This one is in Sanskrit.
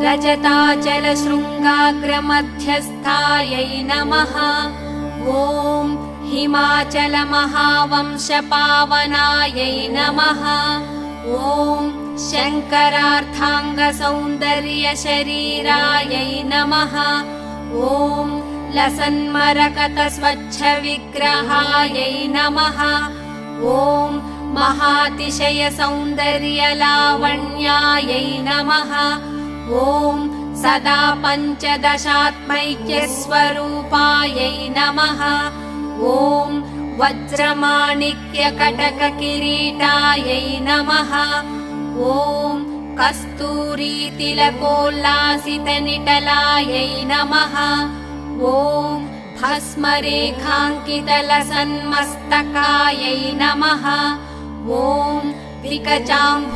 रजताचलशृङ्गाग्रमध्यस्थायै नमः। ॐ हिमाचलमहावंशपावनायै नमः। ॐ शङ्करार्थाङ्गसौन्दर्यशरीरायै नमः। ॐ लसन्मरकतस्वच्छविग्रहायै नमः। ॐ महातिशयसौन्दर्यलावण्यायै नमः। ॐ सदा पञ्चदशात्मैक्यस्वरूपायै नमः। ॐ वज्रमाणिक्यकटककिरीटायै नमः। ॐ कस्तूरीतिलकोल्लासितनिटलायै नमः। ॐ भस्मरेखाङ्कितलसन्मस्तकायै नमः। ॐ विकचाम्भ